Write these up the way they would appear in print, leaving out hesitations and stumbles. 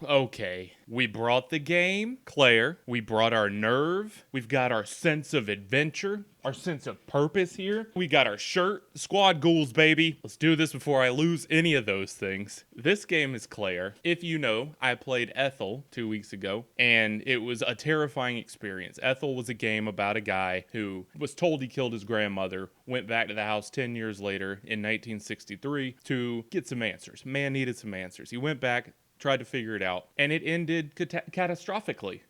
Okay, we brought the game, Claire. We brought our nerve. We've got our sense of adventure, our sense of purpose here. We got our shirt. Squad ghouls, baby. Let's do this before I lose any of those things. This game is Claire. If you know, I played Ethel 2 weeks ago, and it was a terrifying experience. Ethel was a game about a guy who was told he killed his grandmother, went back to the house 10 years later in 1963 to get some answers. Man needed some answers. He went back, tried to figure it out, and it ended catastrophically.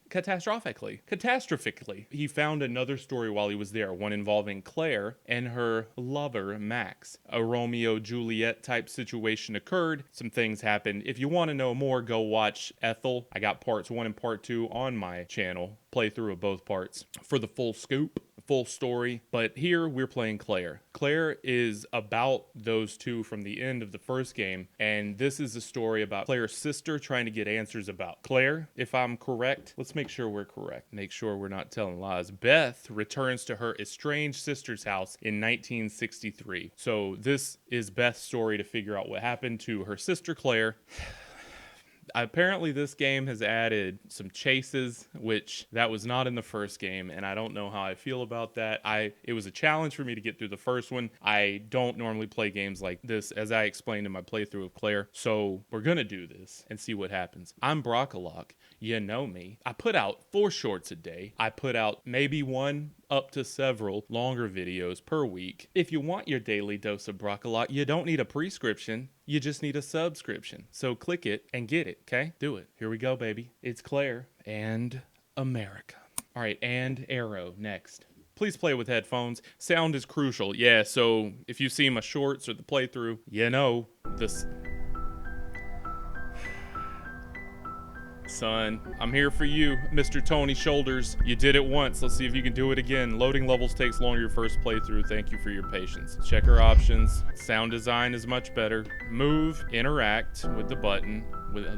He found another story while he was there, one involving Claire and her lover, Max. A Romeo-Juliet type situation occurred. Some things happened. If you want to know more, go watch Ethel. I got parts 1 and part 2 on my channel. Playthrough of both parts for the full scoop, full story. But here we're playing Claire. Claire is about those two from the end of the first game, and this is a story about Claire's sister trying to get answers about Claire. If I'm correct, let's make sure we're correct. Make sure we're not telling lies. Beth returns to her estranged sister's house in 1963. So this is Beth's story to figure out what happened to her sister Claire. Apparently this game has added some chases, which that was not in the first game, and I don't know how I feel about that. It was a challenge for me to get through the first one. I don't normally play games like this, as I explained in my playthrough of Claire, so we're gonna do this and see what happens. I'm Brockalock. You know me. I put out 4 shorts a day. I put out maybe 1 up to several longer videos per week. If you want your daily dose of Brockalock, you don't need a prescription. You just need a subscription. So click it and get it, okay? Do it. Here we go, baby. It's Claire and America. All right, and Arrow next. Please play with headphones. Sound is crucial. Yeah, so if you see my shorts or the playthrough, you know this. Son, I'm here for you, Mr. Tony Shoulders. You did it once. Let's see if you can do it again. Loading levels takes longer your first playthrough. Thank you for your patience. Check our options. Sound design is much better. Move, interact with the button.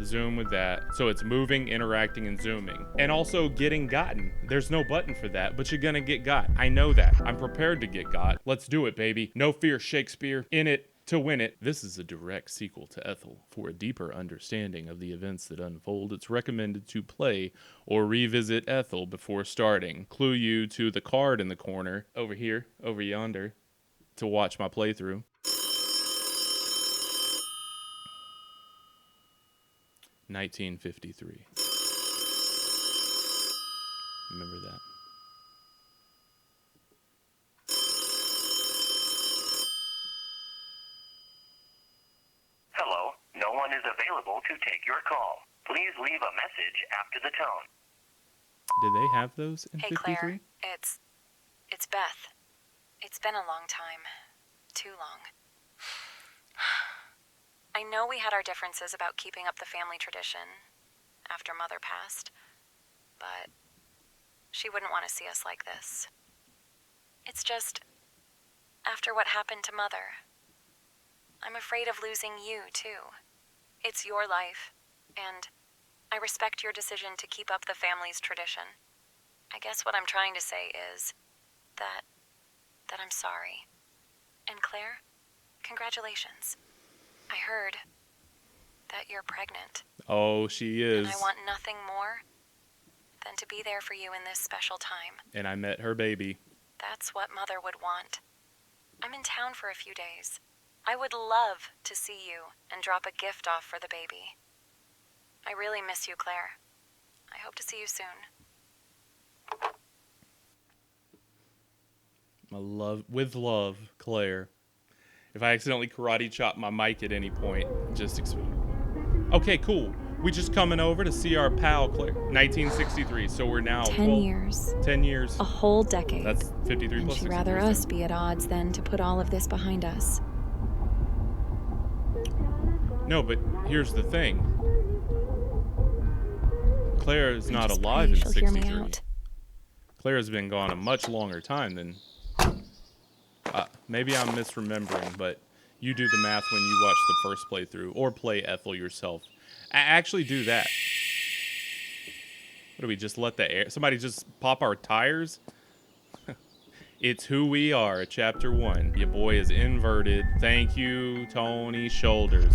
Zoom with that. So it's moving, interacting, and zooming. And also getting gotten. There's no button for that, but you're gonna get got. I know that. I'm prepared to get got. Let's do it, baby. No fear, Shakespeare. In it to win it. This is a direct sequel to Ethel. For a deeper understanding of the events that unfold, it's recommended to play or revisit Ethel before starting. Clue you to the card in the corner, over here, over yonder, to watch my playthrough. 1953. Remember that. Hello, no one is available to take your call. Please leave a message after the tone. Did they have those in Hey 53? Claire, it's Beth. It's been a long time. Too long. I know we had our differences about keeping up the family tradition after Mother passed, but she wouldn't want to see us like this. It's just, after what happened to Mother, I'm afraid of losing you, too. It's your life, and I respect your decision to keep up the family's tradition. I guess what I'm trying to say is that I'm sorry. And Claire, congratulations. I heard that you're pregnant. Oh, she is. And I want nothing more than to be there for you in this special time. And I met her baby. That's what Mother would want. I'm in town for a few days. I would love to see you and drop a gift off for the baby. I really miss you, Claire. I hope to see you soon. With love, Claire. If I accidentally karate chop my mic at any point, just okay, cool. We just coming over to see our pal, Claire. 1963, so we're now 10 years. 10 years. A whole decade. That's 53 and plus she'd 63. rather us be at odds than to put all of this behind us. No, but here's the thing. Claire is not just alive pray in she'll hear 63. me out. Claire has been gone a much longer time than... maybe I'm misremembering, but you do the math when you watch the first playthrough, or play Ethel yourself. Actually do that. What do we just let the air... Somebody just pop our tires? It's Who We Are, Chapter 1. Your boy is inverted. Thank you, Tony Shoulders.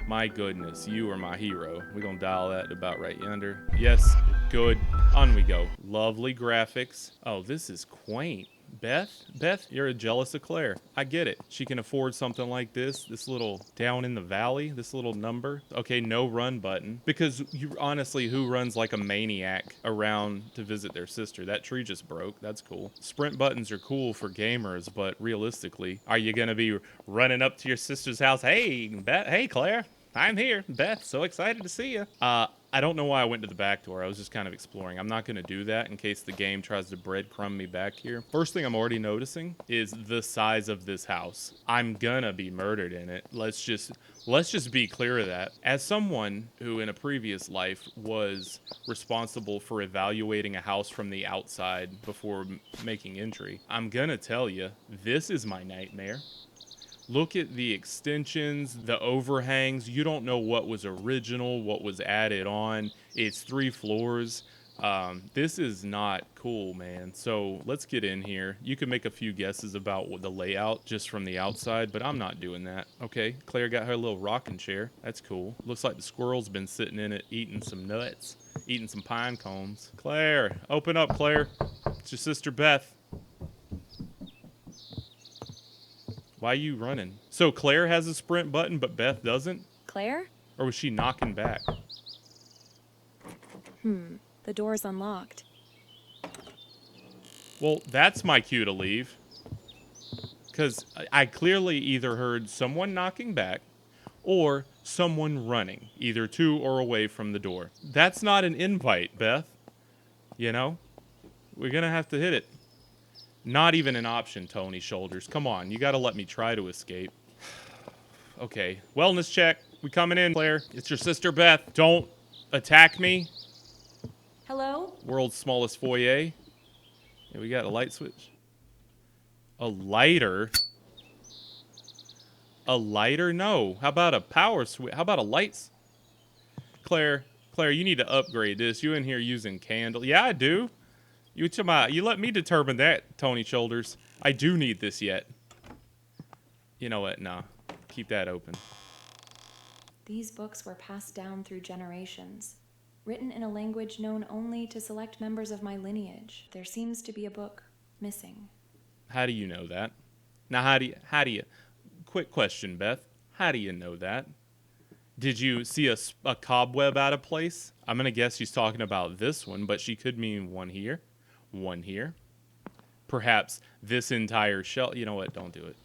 My goodness, you are my hero. We're gonna dial that about right yonder. Yes, good. On we go. Lovely graphics. Oh, this is quaint. Beth, you're jealous of Claire. I get it. She can afford something like this little down in the valley, this little number. Okay, no run button. Because you honestly, who runs like a maniac around to visit their sister? That tree just broke. That's cool. Sprint buttons are cool for gamers, but realistically, are you gonna be running up to your sister's house? Hey, Beth, hey, Claire. I'm here. Beth, so excited to see you. I don't know why I went to the back door. I was just kind of exploring. I'm not going to do that in case the game tries to breadcrumb me back here. First thing I'm already noticing is the size of this house. I'm gonna be murdered in it. Let's just be clear of that. As someone who in a previous life was responsible for evaluating a house from the outside before making entry, I'm gonna tell you, this is my nightmare. Look at the extensions, the overhangs. You don't know what was original, what was added on. It's 3 floors. This is not cool, man. So let's get in here. You can make a few guesses about what the layout just from the outside, but I'm not doing that. Okay, Claire got her little rocking chair. That's cool. Looks like the squirrel's been sitting in it eating some nuts, eating some pine cones. Claire, open up, Claire. It's your sister Beth. Why are you running? So Claire has a sprint button, but Beth doesn't? Claire? Or was she knocking back? The door's unlocked. Well, that's my cue to leave. Because I clearly either heard someone knocking back or someone running, either to or away from the door. That's not an invite, Beth. You know? We're going to have to hit it. Not even an option, Tony Shoulders. Come on, you gotta let me try to escape. Okay, wellness check. We coming in, Claire. It's your sister Beth. Don't attack me. Hello? World's smallest foyer. Yeah, we got a light switch. A lighter? A lighter? No. How about a power switch? How about a lights? Claire, you need to upgrade this. You in here using candle? Yeah, I do. You let me determine that, Tony Shoulders. I do need this yet. You know what? Nah. Keep that open. These books were passed down through generations, written in a language known only to select members of my lineage. There seems to be a book missing. How do you know that? Now, how do you... Quick question, Beth. How do you know that? Did you see a cobweb out of place? I'm going to guess she's talking about this one, but she could mean one here. One here. Perhaps this entire shelf. You know what? Don't do it.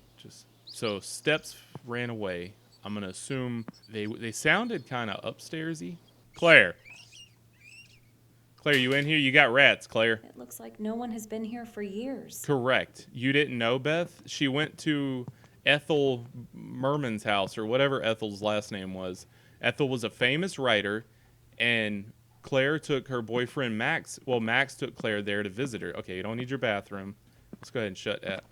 So steps ran away. I'm gonna assume they sounded kind of upstairsy. Claire, you in here? You got rats, Claire. It looks like no one has been here for years. Correct. You didn't know, Beth? She went to Ethel Merman's house, or whatever Ethel's last name was. Ethel was a famous writer, and Claire took her boyfriend Max. Well, Max took Claire there to visit her. Okay, you don't need your bathroom. Let's go ahead and shut that.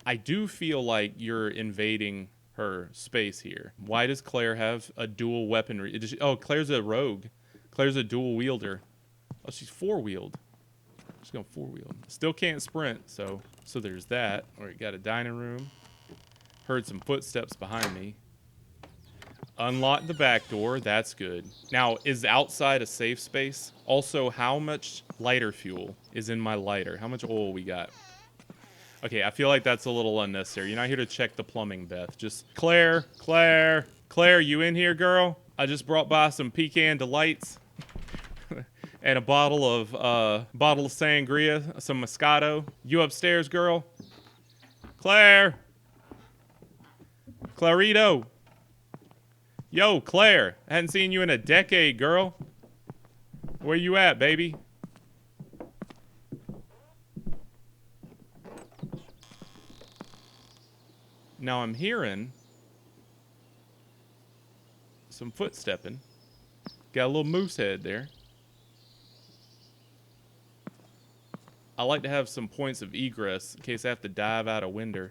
I do feel like you're invading her space here. Why does Claire have a dual weaponry? Oh, Claire's a rogue. Claire's a dual wielder. Oh, she's 4-wheeled. She's going 4-wheeled. Still can't sprint, so there's that. All right, got a dining room. Heard some footsteps behind me. Unlock the back door. That's good. Now, is outside a safe space? Also, how much lighter fuel is in my lighter? How much oil we got? Okay, I feel like that's a little unnecessary. You're not here to check the plumbing, Beth. Just Claire, you in here, girl? I just brought by some pecan delights and a bottle of sangria, some Moscato. You upstairs, girl? Claire, Clarito. Yo, Claire, I hadn't seen you in a decade, girl. Where you at, baby? Now I'm hearing some footstepping. Got a little moose head there. I like to have some points of egress in case I have to dive out a window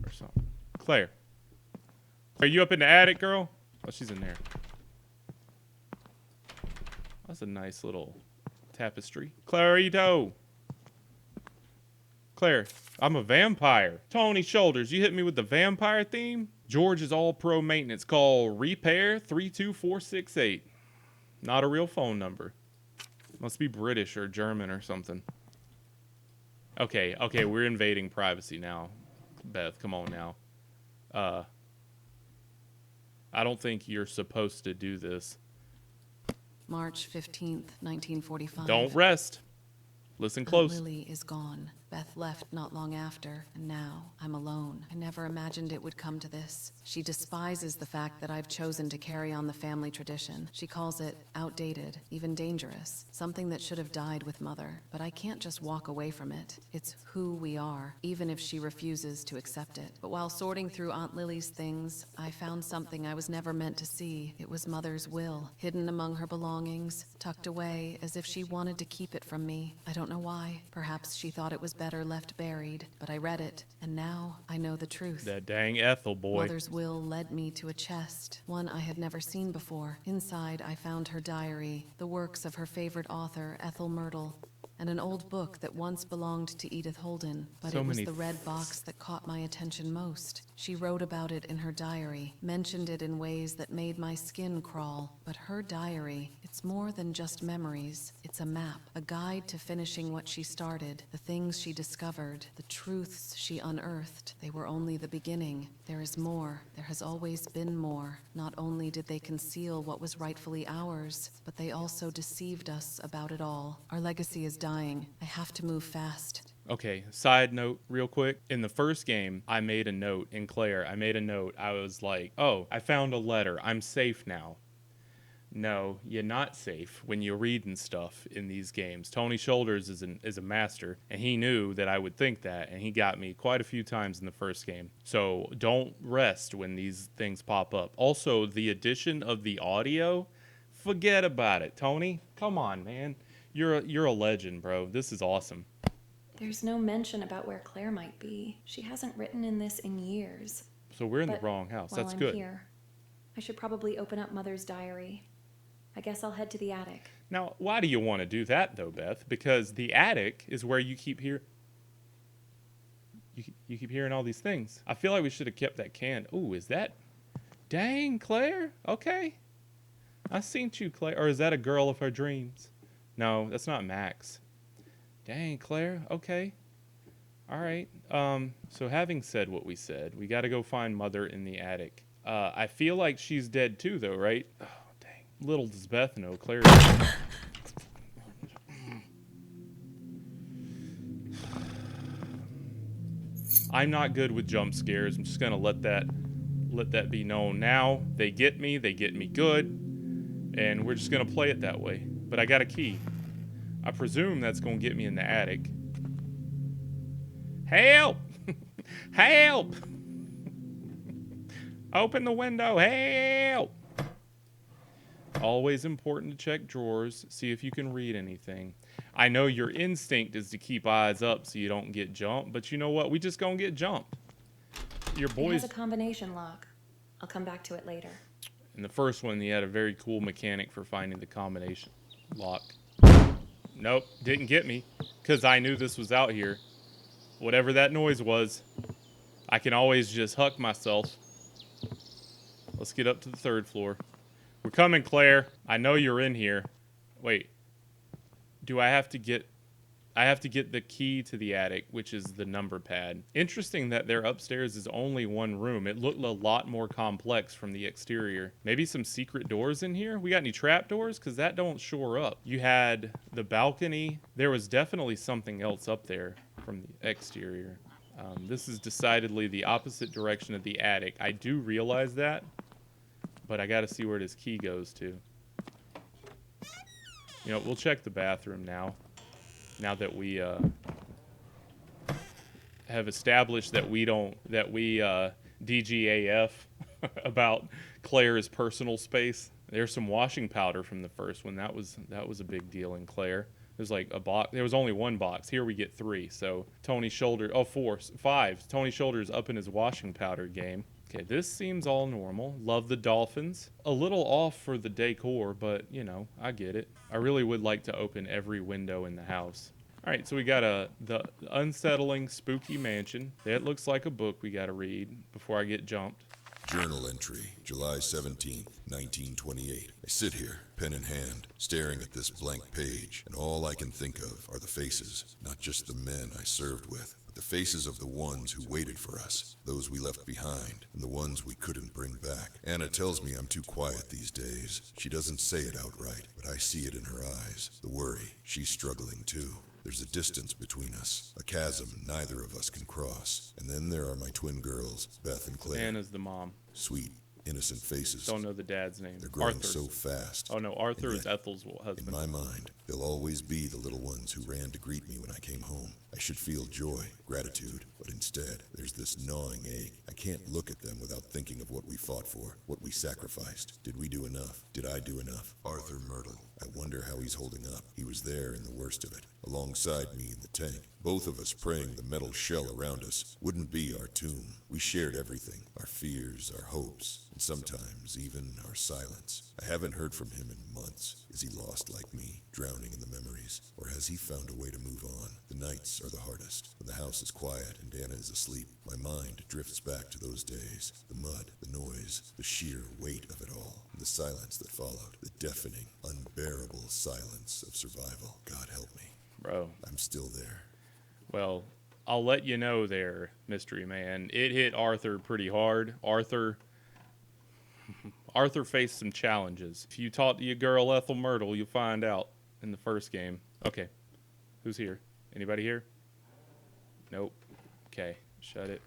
or something. Claire. Are you up in the attic, girl? Oh, she's in there. That's a nice little tapestry. Clarito. Claire, I'm a vampire. Tony Shoulders, you hit me with the vampire theme? George is all pro maintenance. Call repair 32468. Not a real phone number. Must be British or German or something. Okay, we're invading privacy now. Beth, come on now. I don't think you're supposed to do this. March 15th, 1945. Don't rest. Listen close. Aunt Lily is gone. Beth left not long after, and now I'm alone. I never imagined it would come to this. She despises the fact that I've chosen to carry on the family tradition. She calls it outdated, even dangerous, something that should have died with Mother. But I can't just walk away from it. It's who we are, even if she refuses to accept it. But while sorting through Aunt Lily's things, I found something I was never meant to see. It was Mother's will, hidden among her belongings, tucked away as if she wanted to keep it from me. I don't know why. Perhaps she thought it was better left buried, but I read it, and now I know the truth. That dang Ethel boy. Mother's will led me to a chest, one I had never seen before. Inside, I found her diary, the works of her favorite author, Ethel Myrtle, and an old book that once belonged to Edith Holden, but So it was many the red box that caught my attention most. She wrote about it in her diary, mentioned it in ways that made my skin crawl. But her diary, it's more than just memories. It's a map, a guide to finishing what she started, the things she discovered, the truths she unearthed. They were only the beginning. There is more. There has always been more. Not only did they conceal what was rightfully ours, but they also deceived us about it all. Our legacy is dying. I have to move fast. Okay, side note real quick. In the first game, I made a note. In Claire, I made a note. I was like, oh, I found a letter. I'm safe now. No, you're not safe when you're reading stuff in these games. Tony Shoulders is a master, and he knew that I would think that, and he got me quite a few times in the first game. So don't rest when these things pop up. Also, the addition of the audio, forget about it. Tony, come on, man. You're a legend, bro. This is awesome. There's no mention about where Claire might be. She hasn't written in this in years. So we're in the But wrong house. while That's I'm good. Here, I should probably open up Mother's diary. I guess I'll head to the attic. Now, why do you want to do that, though, Beth? Because the attic is where you keep you keep hearing all these things. I feel like we should have kept that can. Ooh, is that... Dang, Claire. Okay. I seen you, Claire. Or is that a girl of her dreams? No, that's not Max. Dang, Claire. Okay. All right. So having said what we said, we got to go find Mother in the attic. I feel like she's dead too, though, right? Oh, dang. Little does Beth know, Claire. I'm not good with jump scares. I'm just gonna let that be known now. They get me good, and we're just gonna play it that way. But I got a key. I presume that's gonna get me in the attic. Help! Help! Open the window, help! Always important to check drawers, see if you can read anything. I know your instinct is to keep eyes up so you don't get jumped, but you know what? We just gonna get jumped. Your It boys... has a combination lock. I'll come back to it later. In the first one, he had a very cool mechanic for finding the combination lock. Nope, didn't get me, because I knew this was out here. Whatever that noise was, I can always just huck myself. Let's get up to the third floor. We're coming, Claire. I know you're in here. Wait. Do I have to get... I have to get the key to the attic, which is the number pad. Interesting that their upstairs is only one room. It looked a lot more complex from the exterior. Maybe some secret doors in here? We got any trap doors? Because that don't shore up. You had the balcony. There was definitely something else up there from the exterior. This is decidedly the opposite direction of the attic. I do realize that, but I got to see where this key goes to. You know, we'll check the bathroom now. Now that we have established that we DGAF about Claire's personal space. There's some washing powder from the first one. That was a big deal in Claire. There's like a box. There was only one box. Here we get 3. So Tony Shoulder. Oh, 5. Tony Shoulder's up in his washing powder game. Okay, this seems all normal. Love the dolphins. A little off for the decor, but, you know, I get it. I really would like to open every window in the house. All right, so we got the unsettling, spooky mansion. That looks like a book we got to read before I get jumped. Journal entry, July 17th, 1928. I sit here, pen in hand, staring at this blank page, and all I can think of are the faces, not just the men I served with, but the faces of the ones who waited for us, those we left behind, and the ones we couldn't bring back. Anna tells me I'm too quiet these days. She doesn't say it outright, but I see it in her eyes. The worry. She's struggling too. There's a distance between us, a chasm neither of us can cross. And then there are my twin girls, Beth and Claire. Anna's the mom. Sweet, innocent faces. Don't know the dad's name. They're growing Arthur. so fast. Oh no, Arthur And is yet, Ethel's husband. in my mind, they'll always be the little ones who ran to greet me when I came home. I should feel joy, gratitude, but instead, there's this gnawing ache. I can't look at them without thinking of what we fought for, what we sacrificed. Did we do enough? Did I do enough? Arthur Myrtle. I wonder how he's holding up. He was there in the worst of it, alongside me in the tank. Both of us praying the metal shell around us wouldn't be our tomb. We shared everything, our fears, our hopes, and sometimes even our silence. I haven't heard from him in months. Is he lost like me, drowning in the memories? Or has he found a way to move on? The nights are the hardest, when the house is quiet and Anna is asleep. My mind drifts back to those days. The mud, the noise, the sheer weight of it all. The silence that followed. The deafening, unbearable silence of survival. God help me. Bro. I'm still there. Well, I'll let you know there, Mystery Man. It hit Arthur pretty hard. Arthur faced some challenges. If you talk to your girl Ethel Myrtle, you'll find out in the first game. Okay. Who's here? Anybody here? Nope. Okay. Shut it.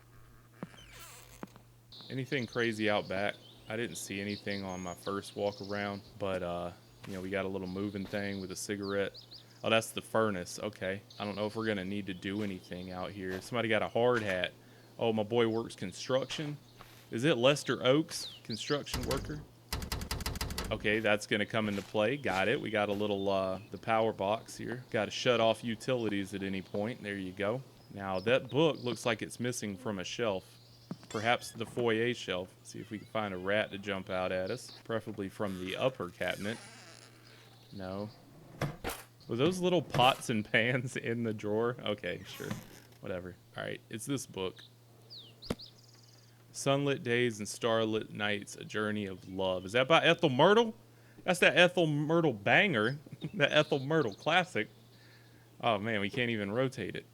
Anything crazy out back? I didn't see anything on my first walk around, but we got a little moving thing with a cigarette. Oh, that's the furnace. Okay. I don't know if we're going to need to do anything out here. Somebody got a hard hat. Oh, my boy works construction. Is it Lester Oaks, construction worker? Okay, that's going to come into play. Got it. We got a little, the power box here. Got to shut off utilities at any point. There you go. Now, that book looks like it's missing from a shelf. Perhaps the foyer shelf. See if we can find a rat to jump out at us. Preferably from the upper cabinet. No. Were those little pots and pans in the drawer? Okay, sure. Whatever. All right, it's this book. Sunlit Days and Starlit Nights, A Journey of Love. Is that by Ethel Myrtle? That's that Ethel Myrtle banger. That Ethel Myrtle classic. Oh, man, we can't even rotate it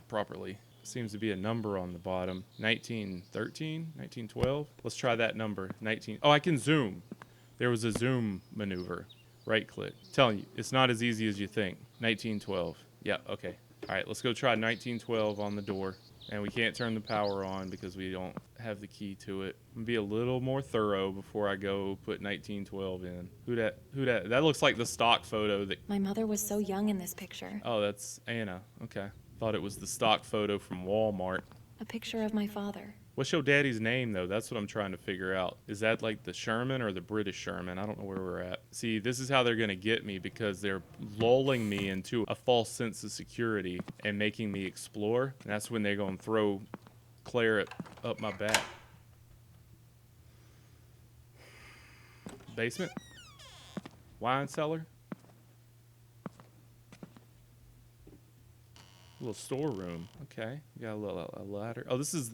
properly. Seems to be a number on the bottom. 1913? 1912? Let's try that number. 19. Oh, I can zoom. There was a zoom maneuver. Right click. Telling you, it's not as easy as you think. 1912. Yeah, okay. All right, let's go try 1912 on the door. And we can't turn the power on because we don't have the key to it. I'm gonna be a little more thorough before I go put 1912 in. Who that? That looks like the stock photo that... My mother was so young in this picture. Oh, that's Anna. Okay. Thought it was the stock photo from Walmart. A picture of my father. What's your daddy's name, though? That's what I'm trying to figure out. Is that like the Sherman or the British Sherman? I don't know where we're at. See, this is how they're going to get me because they're lulling me into a false sense of security and making me explore. And that's when they're going to throw Claire up my back. Basement? Wine cellar? A little storeroom. Okay. Got a ladder. Oh, this is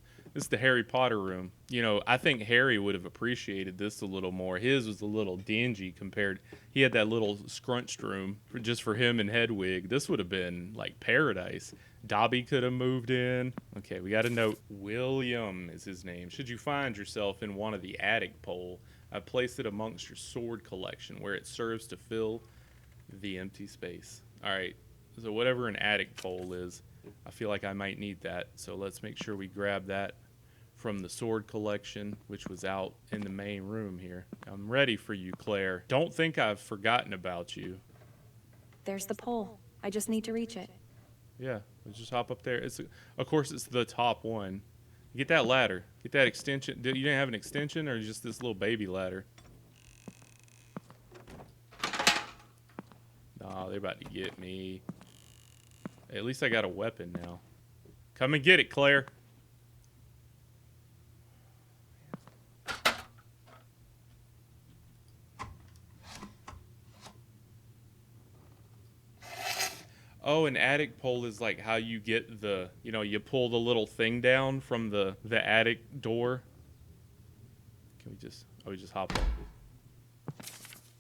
the Harry Potter room. You know, I think Harry would have appreciated this a little more. His was a little dingy compared. He had that little scrunched room just for him and Hedwig. This would have been like paradise. Dobby could have moved in. Okay, we got a note. William is his name. Should you find yourself in one of the attic pole, I place it amongst your sword collection where it serves to fill the empty space. All right. So whatever an attic pole is, I feel like I might need that. So let's make sure we grab that from the sword collection, which was out in the main room here. I'm ready for you, Claire. Don't think I've forgotten about you. There's the pole. I just need to reach it. Yeah, let's just hop up there. Of course, it's the top one. Get that ladder. Get that extension. You didn't have an extension or just this little baby ladder? Nah, they're about to get me. At least I got a weapon now. Come and get it, Claire. Oh, an attic pole is like how you get the, you pull the little thing down from the attic door. we just hop on.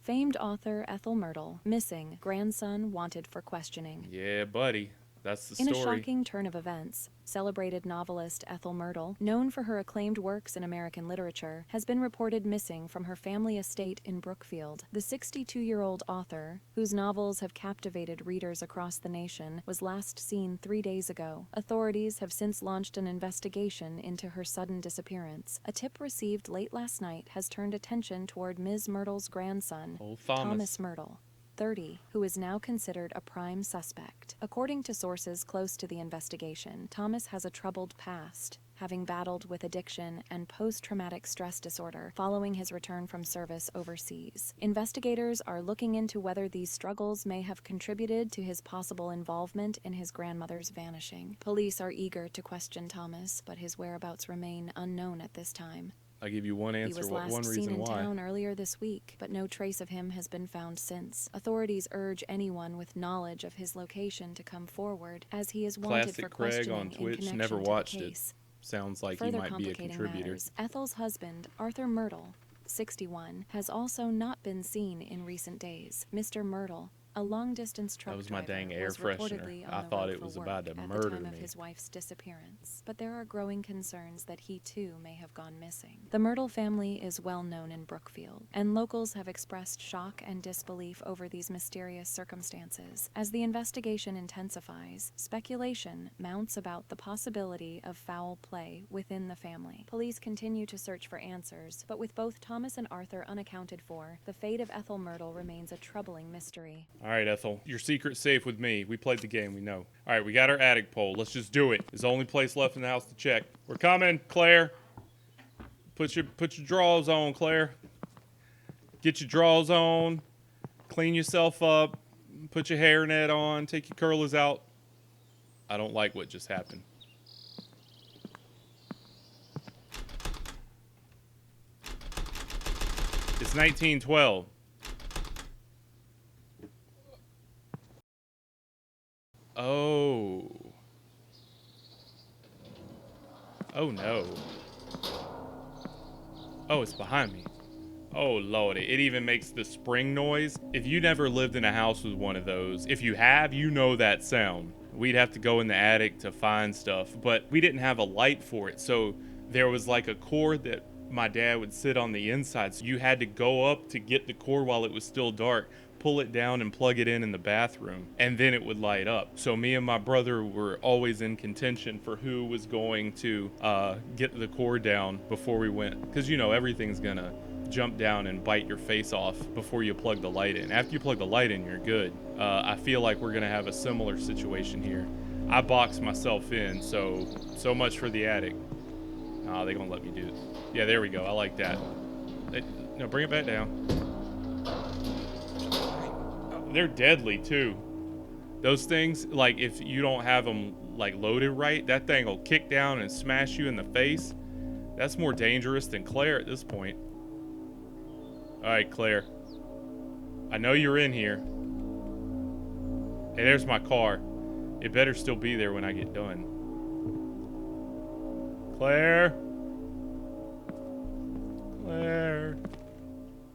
Famed author Ethel Myrtle, missing, grandson wanted for questioning. Yeah, buddy. That's the In story. a shocking turn of events, celebrated novelist Ethel Myrtle, known for her acclaimed works in American literature, has been reported missing from her family estate in Brookfield. The 62-year-old author, whose novels have captivated readers across the nation, was last seen 3 days ago. Authorities have since launched an investigation into her sudden disappearance. A tip received late last night has turned attention toward Ms. Myrtle's grandson, Old Thomas Myrtle, 30, who is now considered a prime suspect. According to sources close to the investigation, Thomas has a troubled past, having battled with addiction and post-traumatic stress disorder following his return from service overseas. Investigators are looking into whether these struggles may have contributed to his possible involvement in his grandmother's vanishing. Police are eager to question Thomas, but his whereabouts remain unknown at this time. I'll give you one He answer, was one last reason seen in why. town earlier this week, but no trace of him has been found since. Authorities urge anyone with knowledge of his location to come forward, as he is wanted for Classic Craig questioning on in Twitch. connection Never to the watched it. case. Sounds like he Further might be a complicating contributor. matters, Ethel's husband, Arthur Myrtle, 61, has also not been seen in recent days. Mr. Myrtle, a long-distance truck That was my driver, dang air was freshener. reportedly I on the thought road it for was work about to at the murder time of me. his wife's disappearance, but there are growing concerns that he too may have gone missing. The Myrtle family is well known in Brookfield, and locals have expressed shock and disbelief over these mysterious circumstances. As the investigation intensifies, speculation mounts about the possibility of foul play within the family. Police continue to search for answers, but with both Thomas and Arthur unaccounted for, the fate of Ethel Myrtle remains a troubling mystery. All right, Ethel. Your secret's safe with me. We played the game. We know. All right, we got our attic pole. Let's just do it. It's the only place left in the house to check. We're coming, Claire. Put your drawers on, Claire. Get your drawers on. Clean yourself up. Put your hairnet on. Take your curlers out. I don't like what just happened. It's 1912. Oh. Oh no. Oh, it's behind me. Oh Lord, it even makes the spring noise. If you never lived in a house with one of those, if you have, you know that sound. We'd have to go in the attic to find stuff, but we didn't have a light for it, so there was like a cord that my dad would sit on the inside, so you had to go up to get the cord while it was still dark, pull it down and plug it in the bathroom, and then it would light up. So me and my brother were always in contention for who was going to get the cord down before we went, because you know everything's gonna jump down and bite your face off before you plug the light in. After you plug the light in, you're good. I feel like we're gonna have a similar situation here. I boxed myself in, so much for the attic. They're gonna let me do it. Yeah, there we go. I like that. No, bring it back down. They're deadly too. Those things, like if you don't have them like loaded right, that thing will kick down and smash you in the face. That's more dangerous than Claire at this point. All right, Claire. I know you're in here. Hey, there's my car. It better still be there when I get done. Claire. Claire.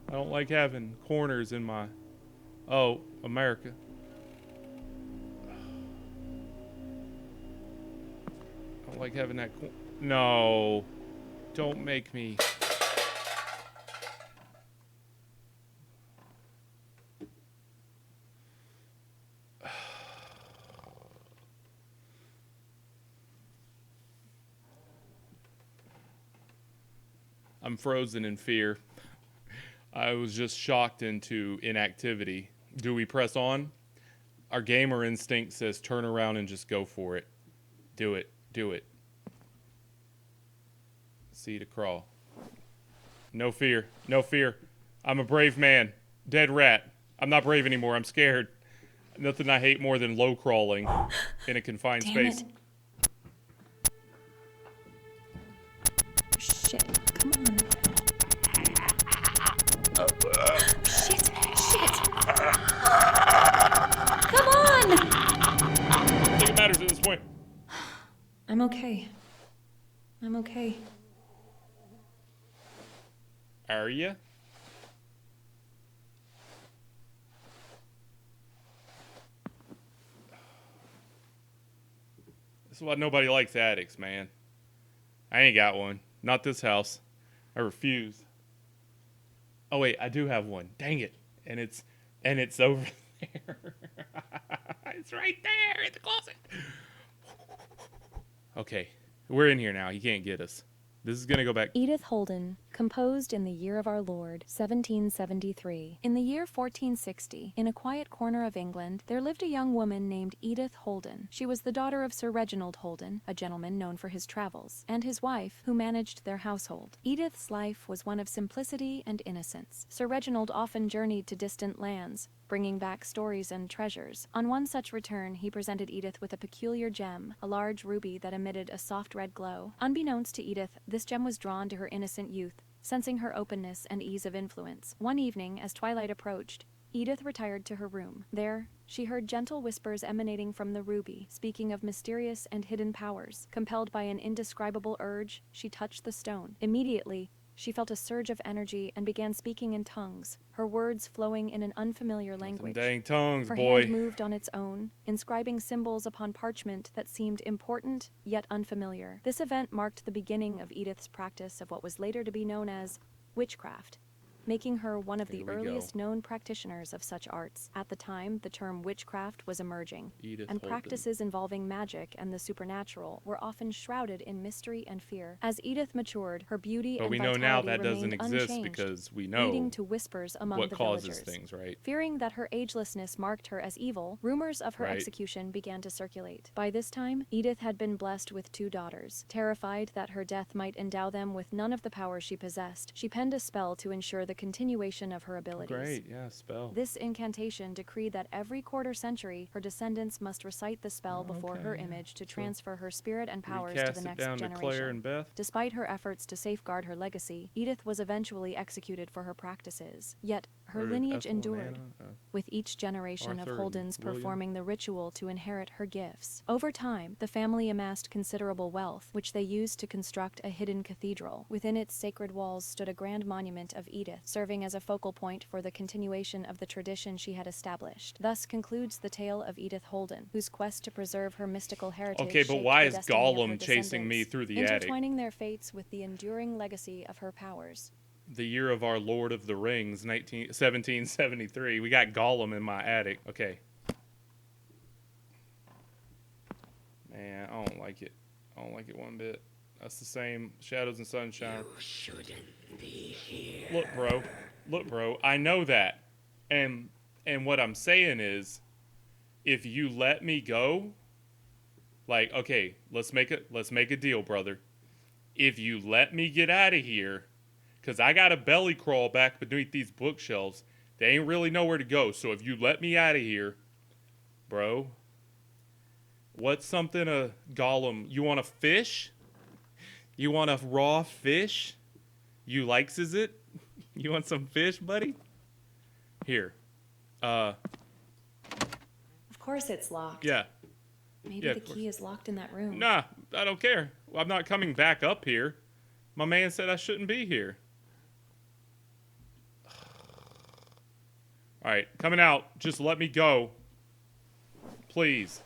I don't like having corners in my... Oh, America. I don't like having that... No. Don't make me... I'm frozen in fear. I was just shocked into inactivity. Do we press on? Our gamer instinct says turn around and just go for it. Do it. Do it. See to crawl. No fear. No fear. I'm a brave man. Dead rat. I'm not brave anymore. I'm scared. Nothing I hate more than low crawling in a confined Damn space. it. Shit, come on. Shit. Come on! I don't think it matters at this point. I'm okay. Are ya? This is why nobody likes attics, man. I ain't got one. Not this house. I refuse. Oh wait, I do have one. Dang it. And it's over there. It's right there in the closet. Okay. We're in here now. He can't get us. This is going to go back. Edith Holden, composed in the year of our Lord, 1773. In the year 1460, in a quiet corner of England, there lived a young woman named Edith Holden. She was the daughter of Sir Reginald Holden, a gentleman known for his travels, and his wife, who managed their household. Edith's life was one of simplicity and innocence. Sir Reginald often journeyed to distant lands, bringing back stories and treasures. On one such return, he presented Edith with a peculiar gem, a large ruby that emitted a soft red glow. Unbeknownst to Edith, this gem was drawn to her innocent youth, sensing her openness and ease of influence. One evening, as twilight approached, Edith retired to her room. There, she heard gentle whispers emanating from the ruby, speaking of mysterious and hidden powers. Compelled by an indescribable urge, she touched the stone. Immediately, she felt a surge of energy and began speaking in tongues, her words flowing in an unfamiliar language. Them dang tongues, Her boy. hand moved on its own, inscribing symbols upon parchment that seemed important yet unfamiliar. This event marked the beginning of Edith's practice of what was later to be known as witchcraft, making her one of the Here we earliest go. known practitioners of such arts. At the time, the term witchcraft was emerging, Edith and Holden. practices involving magic and the supernatural were often shrouded in mystery and fear. As Edith matured, her beauty But and we know vitality now that doesn't remained exist unchanged, because we know leading to whispers among what the causes villagers. things, right? Fearing that her agelessness marked her as evil, rumors of her Right. execution began to circulate. By this time, Edith had been blessed with 2 daughters. Terrified that her death might endow them with none of the powers she possessed, she penned a spell to ensure the continuation of her abilities. Great, yeah, spell. This incantation decreed that every quarter century, her descendants must recite the spell before her okay, yeah. image to So, transfer her spirit and powers to Recast the it next down to Claire generation. and Beth. Despite her efforts to safeguard her legacy, Edith was eventually executed for her practices. Yet, her Or lineage Ethel and endured, Anna, with each generation Arthur of and Holdens William. performing the ritual to inherit her gifts. Over time, the family amassed considerable wealth, which they used to construct a hidden cathedral. Within its sacred walls stood a grand monument of Edith, serving as a focal point for the continuation of the tradition she had established. Thus concludes the tale of Edith Holden, whose quest to preserve her mystical heritage Okay, but shaped why the is destiny of her Gollum chasing me descendants, through the attic? intertwining their fates with the enduring legacy of her powers. The year of our Lord of the Rings, 1773. We got Gollum in my attic. Okay. Man, I don't like it. I don't like it one bit. That's the same shadows and sunshine. You shouldn't be here. Look, bro. I know that. And what I'm saying is, if you let me go, like, okay, let's make a deal, brother. If you let me get out of here, because I got a belly crawl back beneath these bookshelves, they ain't really nowhere to go. So if you let me out of here, bro, what's something a Gollum? You want a fish? You want a raw fish? You likes is it? You want some fish, buddy? Here. Of course it's locked. Yeah. Maybe Yeah, the of course. key is locked in that room. Nah, I don't care. I'm not coming back up here. My man said I shouldn't be here. All right, coming out. Just let me go. Please.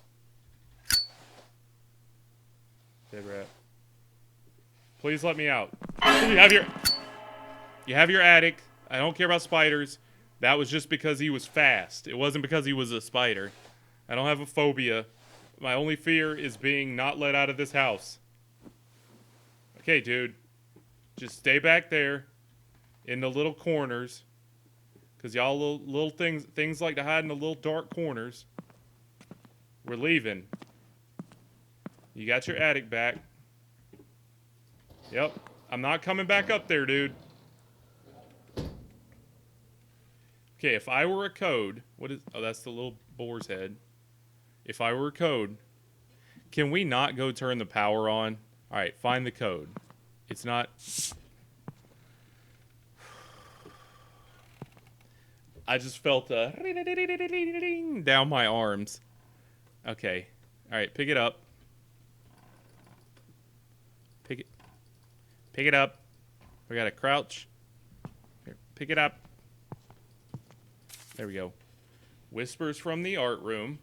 Dead rat. Please let me out. You have your attic. I don't care about spiders. That was just because he was fast. It wasn't because he was a spider. I don't have a phobia. My only fear is being not let out of this house. Okay, dude. Just stay back there in the little corners. Because y'all little things like to hide in the little dark corners. We're leaving. You got your attic back. Yep. I'm not coming back up there, dude. Okay, if I were a code... Oh, that's the little boar's head. If I were a code... Can we not go turn the power on? Alright, find the code. It's not... I just felt a down my arms. Okay. Alright, pick it up. Pick it up. We gotta crouch. Pick it up. There we go. Whispers from the art room.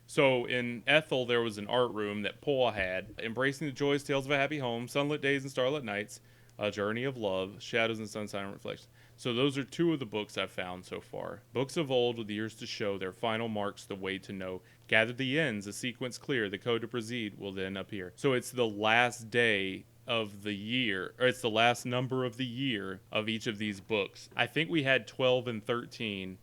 So in Ethel, there was an art room that Paul had. Embracing the Joys, Tales of a Happy Home, Sunlit Days and Starlit Nights, A Journey of Love, Shadows and Sunshine Reflections. So those are 2 of the books I've found so far. Books of old with years to show, their final marks the way to know. Gather the ends, the sequence clear, the code to proceed will then appear. So it's the last day of the year, or it's the last number of the year of each of these books. I think we had 12 and 13.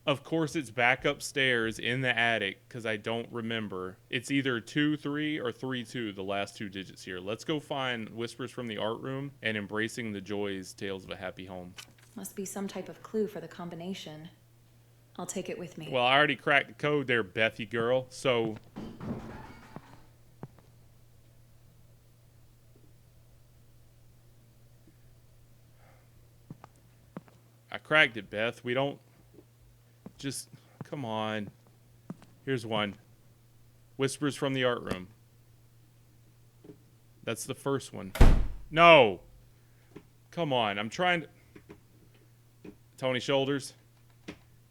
Of course, it's back upstairs in the attic because I don't remember. It's either 2-3 or 3-2, the last 2 digits here. Let's go find Whispers from the Art Room and Embracing the Joys, Tales of a Happy Home. Must be some type of clue for the combination. I'll take it with me. Well, I already cracked the code there, Bethy girl, so... I cracked it, Beth. We don't... Just... Come on. Here's one. Whispers from the Art Room. That's the first one. No! Come on, I'm trying to... Tony Shoulders,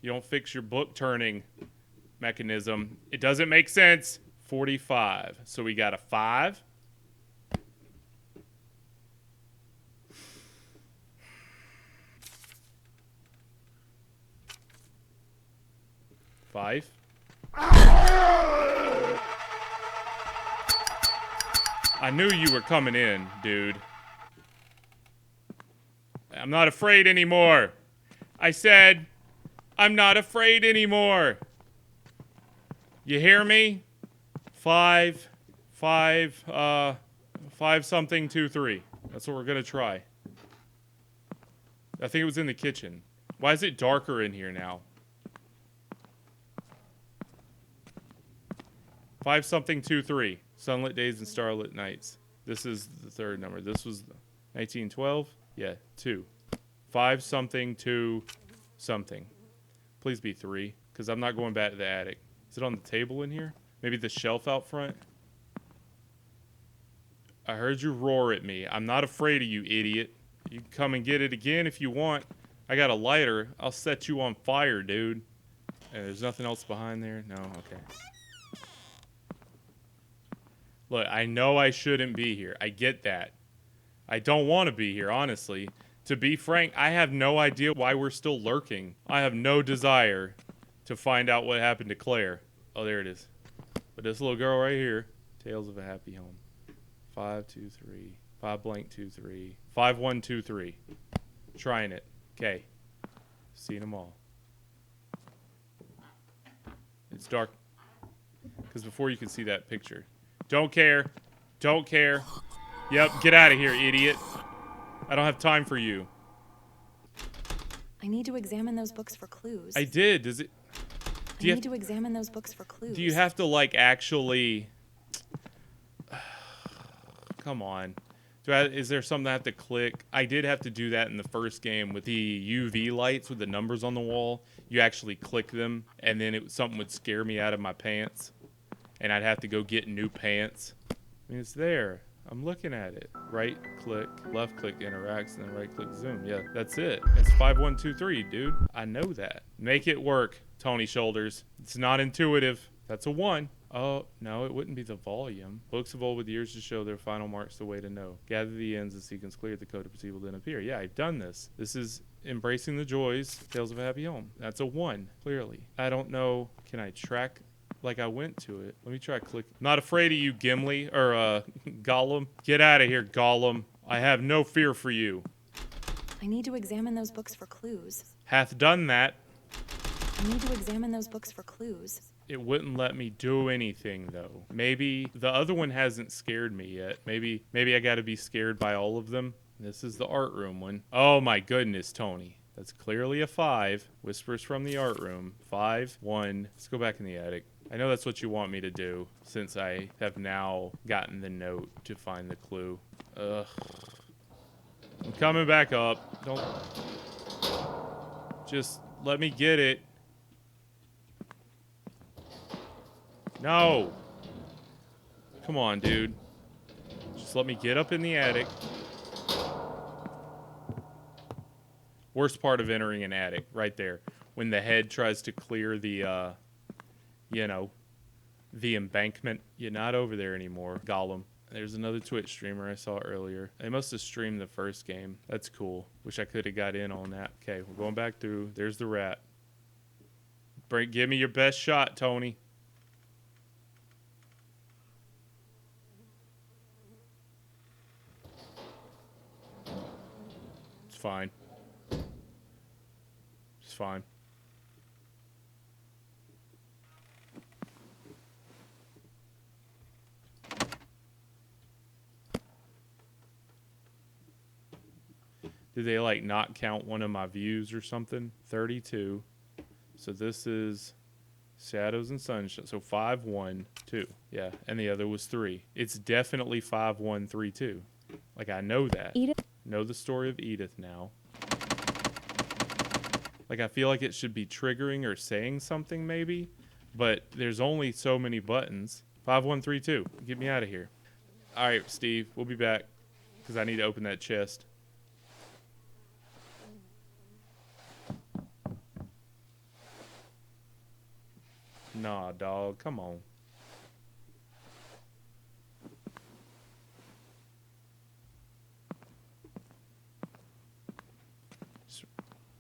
you don't fix your book turning mechanism. It doesn't make sense. 45. So we got a 5. I knew you were coming in, dude. I'm not afraid anymore. I said, I'm not afraid anymore. You hear me? 5 something 2 3. That's what we're gonna try. I think it was in the kitchen. Why is it darker in here now? 5 something 2 3. Sunlit Days and Starlit Nights. This is the 3rd number. This was 1912. Yeah, 2. 5 something 2 something. Please be 3, because I'm not going back to the attic. Is it on the table in here? Maybe the shelf out front? I heard you roar at me. I'm not afraid of you, idiot. You can come and get it again if you want. I got a lighter. I'll set you on fire, dude. And there's nothing else behind there? No? Okay. Look, I know I shouldn't be here. I get that. I don't want to be here, honestly. To be frank, I have no idea why we're still lurking. I have no desire to find out what happened to Claire. Oh, there it is. But this little girl right here. Tales of a Happy Home. 5 2 3. 5 blank 2 3. 5 1 2 3. Trying it. Okay. Seen them all. It's dark. Because before you can see that picture. Don't care. Don't care. Yep, get out of here, idiot. I don't have time for you. I need to examine those books for clues. I did. Does it... I need to examine those books for clues. Do you have to, like, actually... Come on. Is there something I have to click? I did have to do that in the first game with the UV lights with the numbers on the wall. You actually click them, and then something would scare me out of my pants. And I'd have to go get new pants. I mean, it's there. I'm looking at it. Right click, left click interacts, and then right click zoom. Yeah, that's it. It's 5 1 2 3, dude. I know that. Make it work, Tony Shoulders. It's not intuitive. That's a 1. Oh, no, it wouldn't be the volume. Books of old with years to show their final marks the way to know. Gather the ends, the sequence clear, the code to proceed will then appear. Yeah, I've done this. This is Embracing the Joys, Tales of a Happy Home. That's a 1, clearly. I don't know. Can I track... Like I went to it. Let me try click. Not afraid of you, Gimli, or Gollum. Get out of here, Gollum. I have no fear for you. I need to examine those books for clues. Hath done that. I need to examine those books for clues. It wouldn't let me do anything, though. Maybe the other one hasn't scared me yet. Maybe I gotta be scared by all of them. This is the art room one. Oh my goodness, Tony. That's clearly a 5. Whispers from the art room. 5 1. Let's go back in the attic. I know that's what you want me to do, since I have now gotten the note to find the clue. Ugh. I'm coming back up. Don't... Just let me get it. No! Come on, dude. Just let me get up in the attic. Worst part of entering an attic, right there. When the head tries to clear the, you know, the embankment. You're not over there anymore, Gollum. There's another Twitch streamer I saw earlier. They must have streamed the first game. That's cool. Wish I could have got in on that. Okay, we're going back through. There's the rat. Give me your best shot, Tony. It's fine. It's fine. Did they like not count one of my views or something? 32. So this is Shadows and Sunshine. So 5, 1, 2. Yeah, and the other was 3. It's definitely 5, 1, 3, 2. Like I know that. Edith. Know the story of Edith now. Like I feel like it should be triggering or saying something maybe, but there's only so many buttons. 5, 1, 3, 2. Get me out of here. All right, Steve, we'll be back because I need to open that chest. Nah, dog, come on.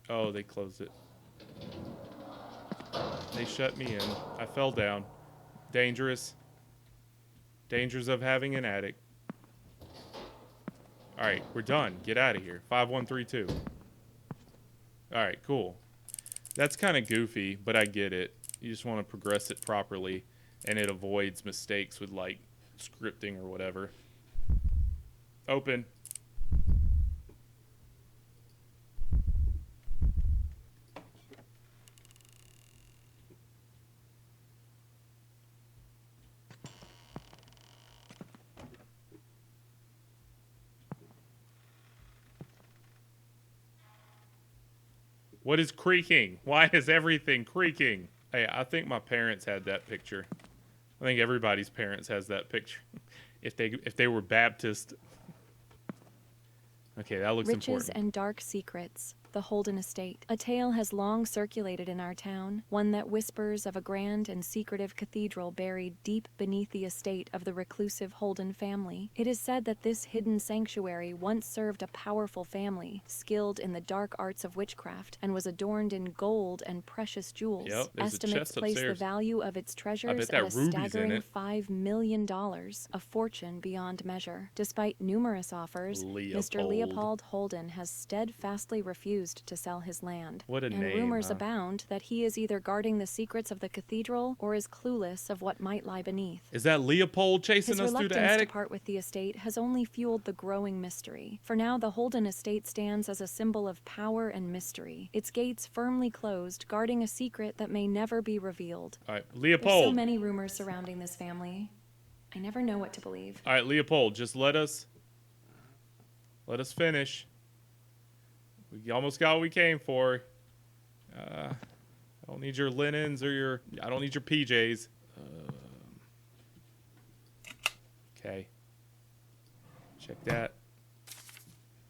Oh, they closed it. They shut me in. I fell down. Dangerous. Dangers of having an attic. Alright, we're done. Get out of here. 5, 1, 3, 2. Alright, cool. That's kind of goofy, but I get it. You just want to progress it properly, and it avoids mistakes with, like, scripting or whatever. Open. What is creaking? Why is everything creaking? Hey, I think my parents had that picture. I think everybody's parents has that picture. If they were Baptist. Okay, that looks Riches important. and Dark Secrets, The Holden Estate. A tale has long circulated in our town, one that whispers of a grand and secretive cathedral buried deep beneath the estate of the reclusive Holden family. It is said that this hidden sanctuary once served a powerful family, skilled in the dark arts of witchcraft, and was adorned in gold and precious jewels. Yep, there's a Estimates chest place the upstairs. value of its treasures that at a ruby's in staggering it. $5 million, a fortune beyond measure. Despite numerous offers, Mr. Leopold Holden has steadfastly refused to sell his land. What a and name, rumors huh? abound that he is either guarding the secrets of the cathedral or is clueless of what might lie beneath. Is that Leopold chasing His us through the reluctance to attic? part with the estate has only fueled the growing mystery. For now, the Holden estate stands as a symbol of power and mystery, its gates firmly closed, guarding a secret that may never be revealed. All right, There's Leopold. so many rumors surrounding this family. I never know what to believe. All right, Leopold, just let us finish. We almost got what we came for. I don't need your linens or I don't need your PJs. Okay. Check that.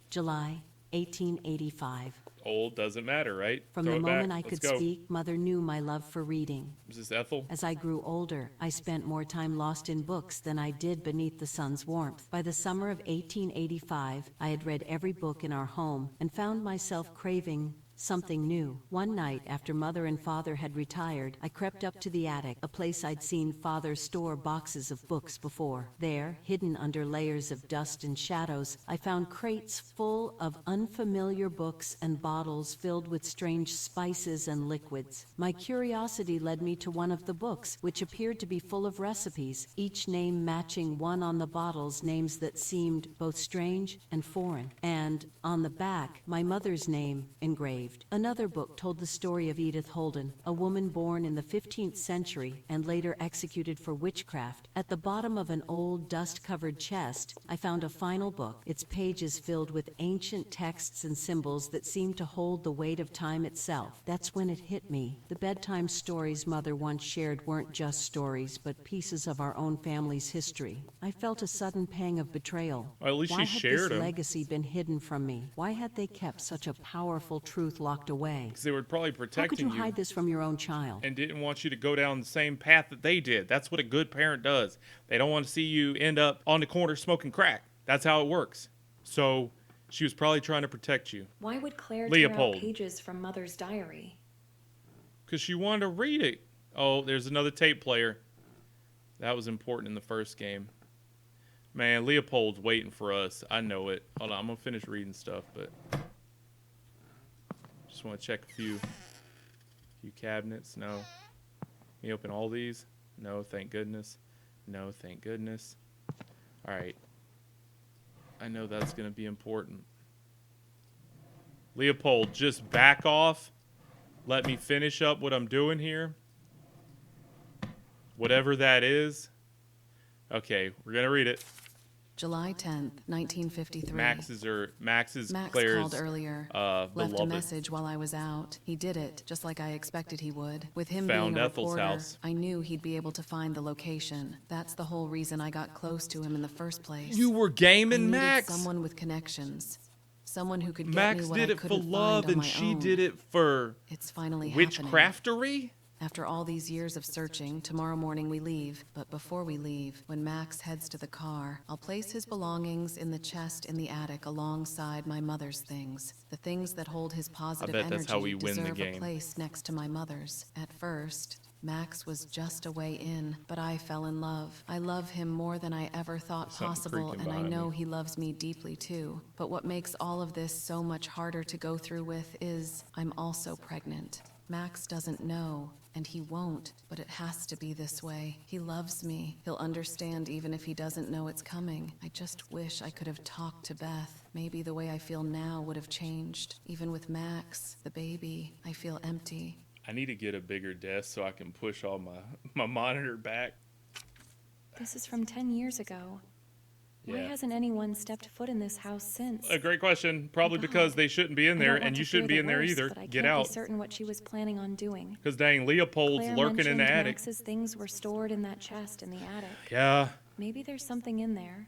July 1885. Old doesn't matter, right? From Throw the it back. moment I Let's could go. speak, Mother knew my love for reading. Is this Ethel? As I grew older, I spent more time lost in books than I did beneath the sun's warmth. By the summer of 1885, I had read every book in our home and found myself craving something new. One night, after Mother and Father had retired, I crept up to the attic, a place I'd seen Father store boxes of books before. There, hidden under layers of dust and shadows, I found crates full of unfamiliar books and bottles filled with strange spices and liquids. My curiosity led me to one of the books, which appeared to be full of recipes, each name matching one on the bottles, names that seemed both strange and foreign. And, on the back, my mother's name engraved. saved. Another book told the story of Edith Holden, a woman born in the 15th century and later executed for witchcraft. At the bottom of an old, dust-covered chest, I found a final book, its pages filled with ancient texts and symbols that seemed to hold the weight of time itself. That's when it hit me. The bedtime stories Mother once shared weren't just stories, but pieces of our own family's history. I felt a sudden pang of betrayal. Well, at least Why she had shared this them. legacy been hidden from me? Why had they kept such a powerful truth locked away? Because they were probably How could protecting you hide this from your own child? and didn't want you to go down the same path that they did. That's what a good parent does. They don't want to see you end up on the corner smoking crack. That's how it works. So she was probably trying to protect you. Why would Claire Leopold. tear out pages from Mother's diary? Because she wanted to read it. Oh, there's another tape player. That was important in the first game. Man, Leopold's waiting for us. I know it. Hold on, I'm going to finish reading stuff, but just want to check a few cabinets. No. Can you open all these? No, thank goodness. No, thank goodness. All right. I know that's going to be important. Leopold, just back off. Let me finish up what I'm doing here. Whatever that is. Okay, we're going to read it. July 10th, 1953. Max's Max Claire's called earlier, left beloved. a message while I was out. He did it, just like I expected he would. With him Found being a Ethel's reporter, house. I knew he'd be able to find the location. That's the whole reason I got close to him in the first place. You were I gaming, needed Max. someone with connections. Someone who could get Max me what did I it for couldn't love, find on and my she own. did it for It's finally happening. witchcraftery. After all these years of searching, tomorrow morning we leave. But before we leave, when Max heads to the car, I'll place his belongings in the chest in the attic alongside my mother's things. The things that hold his positive bet that's energy how we win the deserve game. a place next to my mother's. At first, Max was just a way in, but I fell in love. I love him more than I ever thought Something possible, creaking and I behind know me. he loves me deeply too. But what makes all of this so much harder to go through with is I'm also pregnant. Max doesn't know, and he won't, but it has to be this way. He loves me. He'll understand even if he doesn't know it's coming. I just wish I could have talked to Beth. Maybe the way I feel now would have changed. Even with Max, the baby, I feel empty. I need to get a bigger desk so I can push all my monitor back. This is from 10 years ago. Why Yeah. hasn't anyone stepped foot in this house since? A great question. Probably because they shouldn't be in I there, don't want and to you shouldn't fear be the in there worst, either. but I Get can't out. be certain what she was planning on doing. Because dang, Leopold's Claire lurking in the mentioned attic. Max's things were stored in that chest in the attic. Yeah, Maybe there's something in there.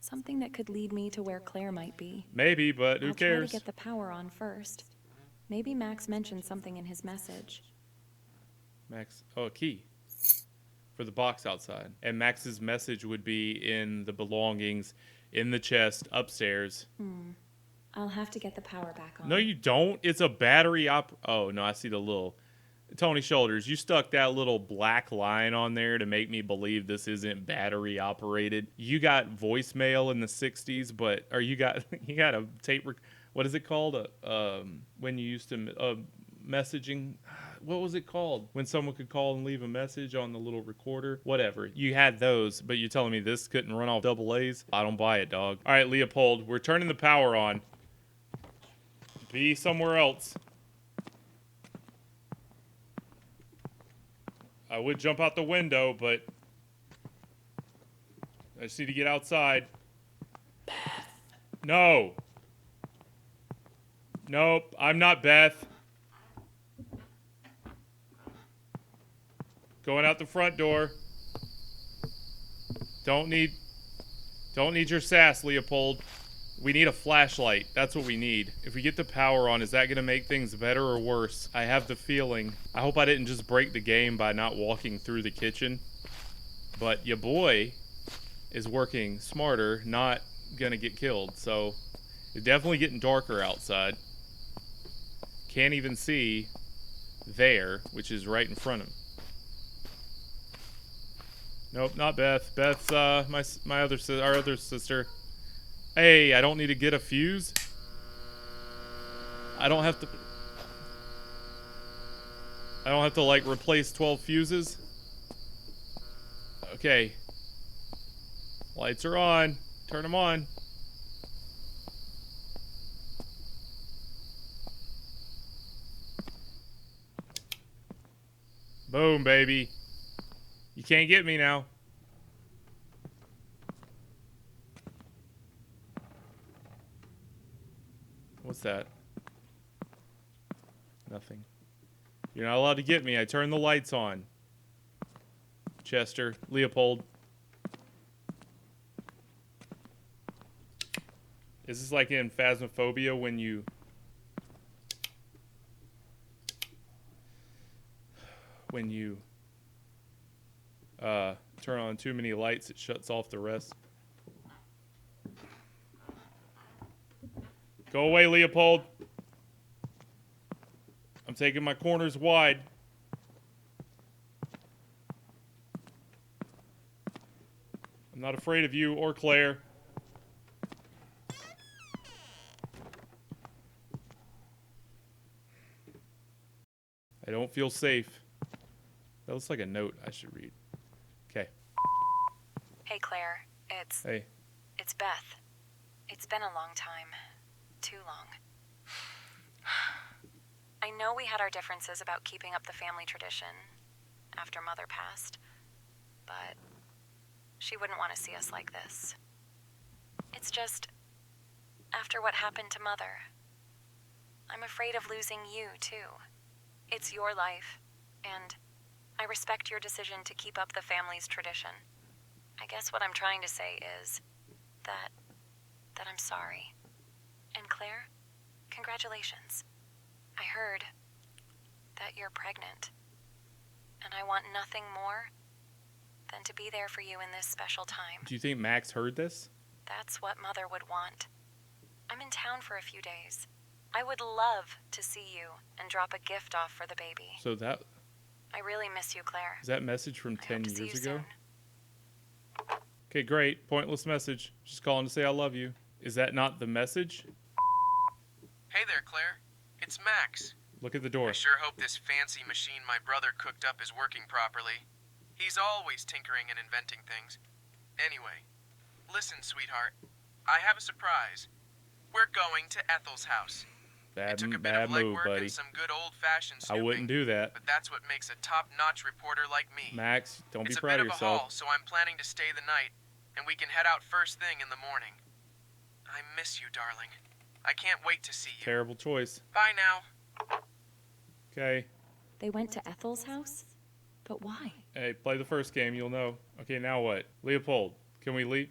Something that could lead me to where Claire might be. maybe, but who I'll try cares? to get the power on first. Maybe Max mentioned something in his message. Max, oh, a key for the box outside. And Max's message would be in the belongings in the chest upstairs. I'll have to get the power back on. No, you don't. It's a battery Oh, no, I see the little... Tony Shoulders, you stuck that little black line on there to make me believe this isn't battery operated. You got voicemail in the 60s, but... Or you got a tape... What is it called? When you used to... messaging... What was it called? When someone could call and leave a message on the little recorder? Whatever. You had those, but you're telling me this couldn't run off double A's? I don't buy it, dog. All right, Leopold, we're turning the power on. Be somewhere else. I would jump out the window, but I just need to get outside. Beth. No. Nope, I'm not Beth. Going out the front door. Don't need your sass, Leopold. We need a flashlight. That's what we need. If we get the power on, is that going to make things better or worse? I have the feeling. I hope I didn't just break the game by not walking through the kitchen. But your boy is working smarter, not going to get killed. So it's definitely getting darker outside. Can't even see there, which is right in front of him. Nope, not Beth. Beth's our other sister. Hey, I don't need to get a fuse. I don't have to like replace 12 fuses. Okay. Lights are on. Turn them on. Boom, baby. You can't get me now. What's that? Nothing. You're not allowed to get me. I turned the lights on. Chester, Leopold. Is this like in Phasmophobia when you... turn on too many lights, it shuts off the rest? Go away, Leopold. I'm taking my corners wide. I'm not afraid of you or Claire. I don't feel safe. That looks like a note I should read. Okay. Hey, Claire. Hey. It's Beth. It's been a long time. Too long. I know we had our differences about keeping up the family tradition after Mother passed, but she wouldn't want to see us like this. It's just, after what happened to Mother, I'm afraid of losing you, too. It's your life, and I respect your decision to keep up the family's tradition. I guess what I'm trying to say is that I'm sorry. And Claire, congratulations. I heard that you're pregnant, and I want nothing more than to be there for you in this special time. Do you think Max heard this? That's what Mother would want. I'm in town for a few days. I would love to see you and drop a gift off for the baby. So that... I really miss you, Claire. Is that message from I 10 hope to see years you ago? soon. Okay, great. Pointless message. Just calling to say I love you. Is that not the message? Hey there, Claire. It's Max. Look at the door. I sure hope this fancy machine my brother cooked up is working properly. He's always tinkering and inventing things. Anyway, listen, sweetheart. I have a surprise. We're going to Ethel's house. It took a bit Bad of move, legwork buddy. and some good old-fashioned I snooping, wouldn't do that. but that's what makes a top-notch reporter like me. Max, don't be It's a proud bit of of a yourself. haul, so I'm planning to stay the night, and we can head out first thing in the morning. I miss you, darling. I can't wait to see you. Terrible choice. Bye now. Okay. They went to Ethel's house? But why? Hey, play the first game, you'll know. Okay, now what? Leopold, can we leave?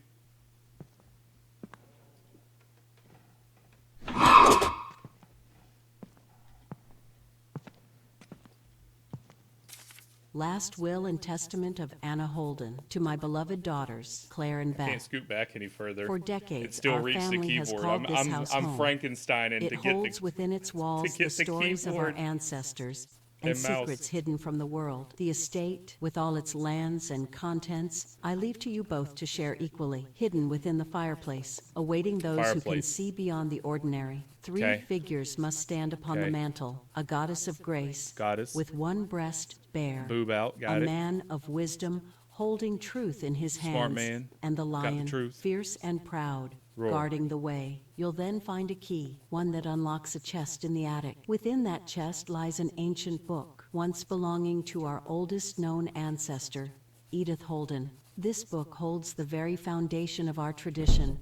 Last will and testament of Anna Holden to my beloved daughters, Claire and Can't Beth. scoot back any further. For It decades, still our reached the family has keyboard. called this house I'm home. Frankensteining It to get holds the... within its walls get the the stories of our keyboard. ancestors and And mouse. secrets hidden from the world. The estate, with all its lands and contents, I leave to you both to share equally, hidden within the fireplace, awaiting those who can Fireplace. see beyond the ordinary. Three Okay. figures must stand upon the Okay. mantle, a goddess of grace, Goddess. with one breast bare, Boob out, a got it. man of wisdom holding truth in his hands, Smart man. and the Got the lion, truth. fierce and proud, Roar. guarding the way. You'll then find a key, one that unlocks a chest in the attic. Within that chest lies an ancient book, once belonging to our oldest known ancestor, Edith Holden. This book holds the very foundation of our tradition,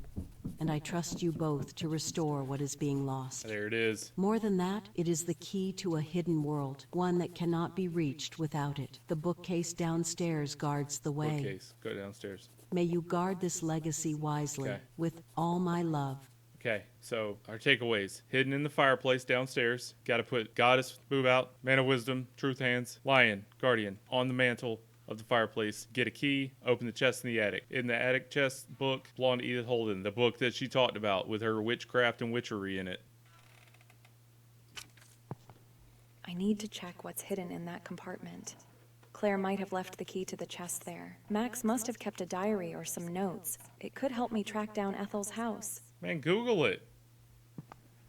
and I trust you both to restore what is being lost. There it is. More than that, it is the key to a hidden world, one that cannot be reached without it. The bookcase downstairs guards the way. Bookcase. Go downstairs. May you guard this legacy wisely, Okay. with all my love. Okay, so our takeaways. Hidden in the fireplace downstairs. Got to put goddess, boob out, man of wisdom, truth hands, lion, guardian, on the mantle of the fireplace. Get a key, open the chest in the attic. In the attic chest book belonged to Edith Holden, the book that she talked about with her witchcraft and witchery in it. I need to check what's hidden in that compartment. Claire might have left the key to the chest there. Max must have kept a diary or some notes. It could help me track down Ethel's house. Man, Google it.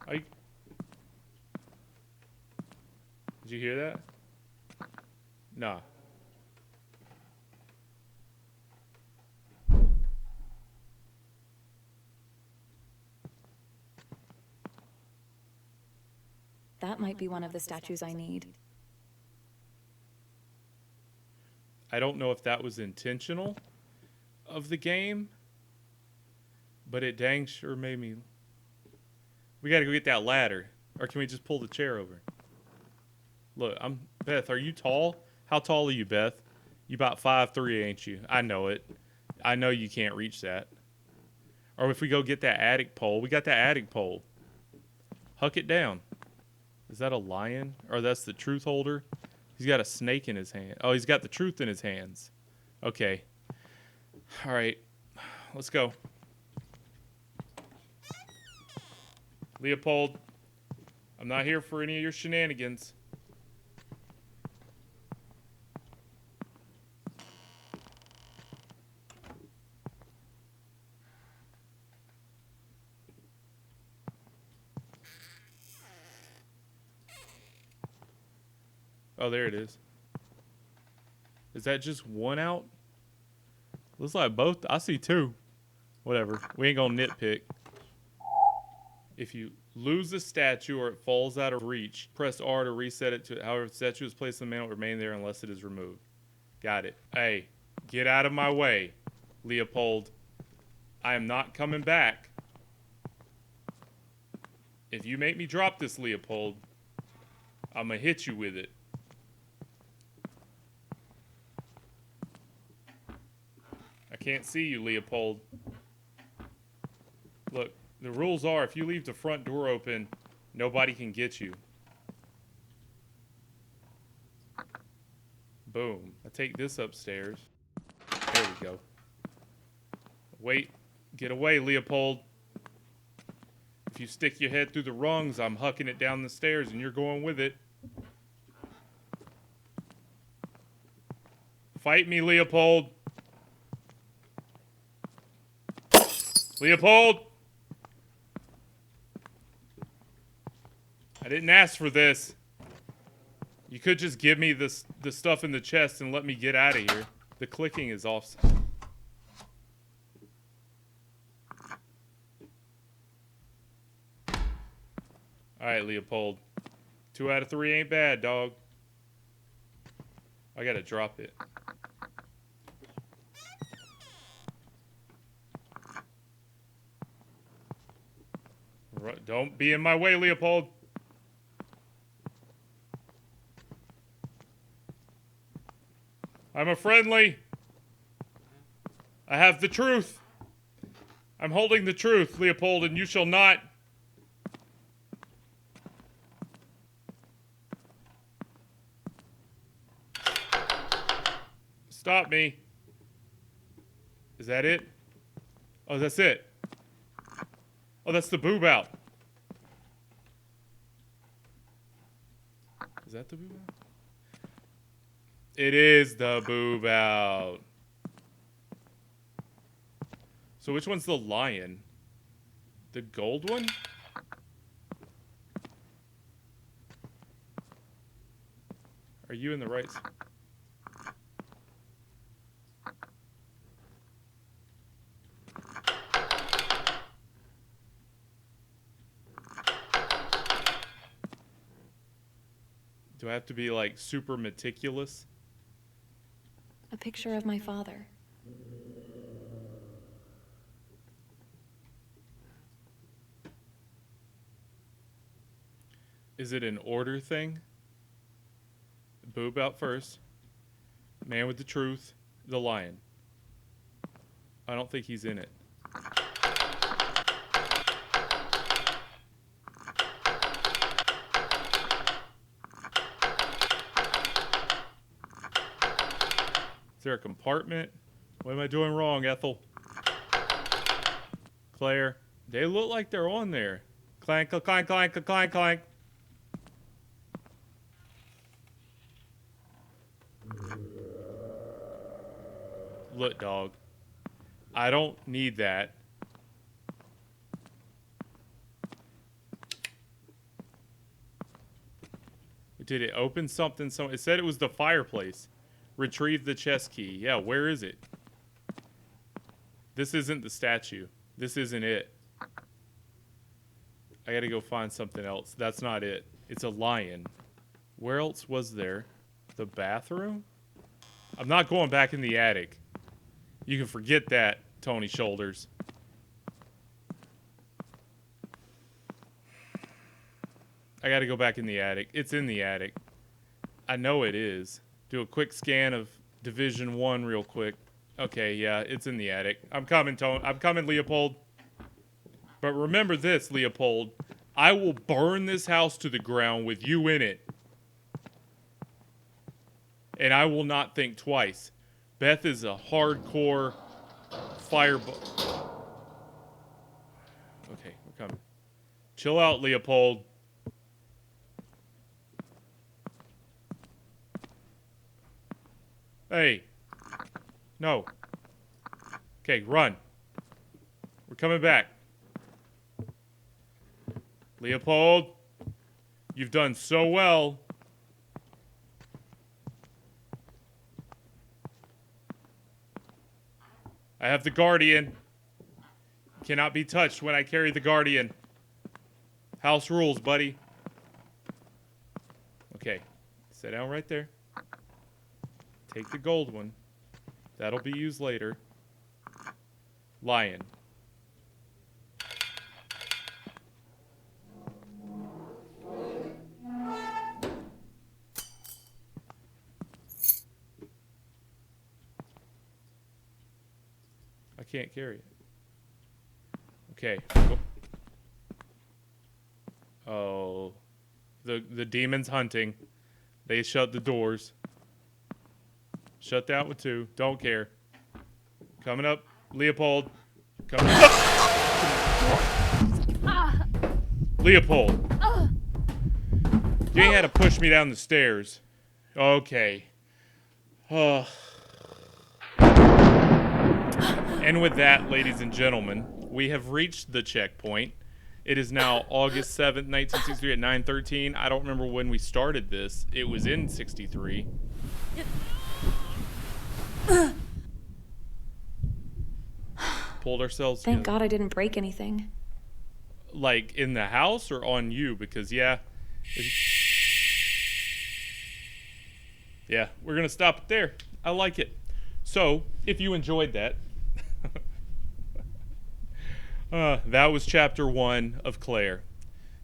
Did you hear that? Nah. That might be one of the statues I need. I don't know if that was intentional of the game, but it dang sure made me... We gotta go get that ladder. Or can we just pull the chair over? Look, Beth, are you tall? How tall are you, Beth? You about 5'3", ain't you? I know it. I know you can't reach that. Or if we go get that attic pole. We got that attic pole. Huck it down. Is that a lion? Or that's the truth holder? He's got a snake in his hand. Oh, he's got the truth in his hands. Okay. All right. Let's go. Leopold, I'm not here for any of your shenanigans. Oh, there it is. Is that just one out? Looks like both. I see two. Whatever. We ain't gonna nitpick. If you lose the statue or it falls out of reach, press R to reset it to... However, the statue is placed in the mantle, remain there unless it is removed. Got it. Hey, get out of my way, Leopold. I am not coming back. If you make me drop this, Leopold, I'm gonna hit you with it. I can't see you, Leopold. Look, the rules are if you leave the front door open, nobody can get you. Boom. I take this upstairs. There we go. Wait. Get away, Leopold. If you stick your head through the rungs, I'm hucking it down the stairs and you're going with it. Fight me, Leopold. Leopold! I didn't ask for this. You could just give me the stuff in the chest and let me get out of here. The clicking is off. Alright, Leopold. 2 out of 3 ain't bad, dog. I gotta drop it. Don't be in my way, Leopold. I'm a friendly. I have the truth. I'm holding the truth, Leopold, and you shall not. Stop me. Is that it? Oh, that's it. Oh, that's the boob out. Is that the boob out? It is the boob out. So which one's the lion? The gold one? Are you in the right... Do I have to be, like, super meticulous? A picture of my father. Is it an order thing? Boob out first. Man with the truth. The lion. I don't think he's in it. Is there a compartment? What am I doing wrong, Ethel? Claire. They look like they're on there. Clank, clank, clank, clank, clank. Look, dog. I don't need that. Did it open something? So it said it was the fireplace. Retrieve the chest key. Yeah, where is it? This isn't the statue. This isn't it. I gotta go find something else. That's not it. It's a lion. Where else was there? The bathroom? I'm not going back in the attic. You can forget that, Tony Shoulders. I gotta go back in the attic. It's in the attic. I know it is. Do a quick scan of Division 1 real quick. Okay, yeah, it's in the attic. I'm coming, I'm coming, Leopold. But remember this, Leopold. I will burn this house to the ground with you in it. And I will not think twice. Beth is a hardcore fireball. Okay, we're coming. Chill out, Leopold. Hey. No. Okay, run. We're coming back. Leopold, you've done so well. I have the Guardian. Cannot be touched when I carry the Guardian. House rules, buddy. Okay, sit down right there. Take the gold one. That'll be used later. Lion. I can't carry it. Okay. Oh. The demon's hunting. They shut the doors. Shut that one too. Don't care. Coming up. Leopold. Coming up. Leopold. You ain't had to push me down the stairs. Okay. And with that, ladies and gentlemen, we have reached the checkpoint. It is now August 7th, 1963 at 9:13. I don't remember when we started this. It was in 63. Pulled ourselves Thank together. God I didn't break anything. Like, in the house or on you? Because, yeah. Yeah, we're going to stop it there. I like it. So, if you enjoyed that, that was chapter 1 of Claire.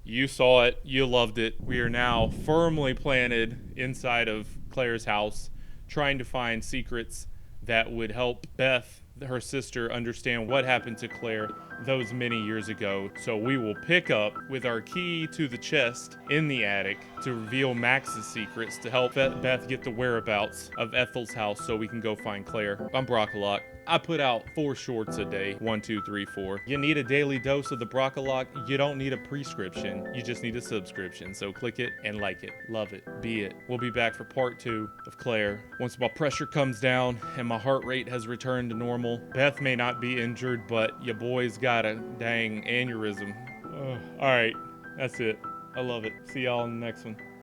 You saw it. You loved it. We are now firmly planted inside of Claire's house, trying to find secrets that would help Beth, her sister, understand what happened to Claire those many years ago. So we will pick up with our key to the chest in the attic to reveal Max's secrets to help Beth get the whereabouts of Ethel's house so we can go find Claire. I'm Brockalock. I put out 4 shorts a day. 1, 2, 3, 4. You need a daily dose of the Brockalock. You don't need a prescription. You just need a subscription. So click it and like it. Love it. Be it. We'll be back for part 2 of Claire. Once my pressure comes down and my heart rate has returned to normal. Beth may not be injured, but your boy's got a dang aneurysm. All right. That's it. I love it. See y'all in the next one.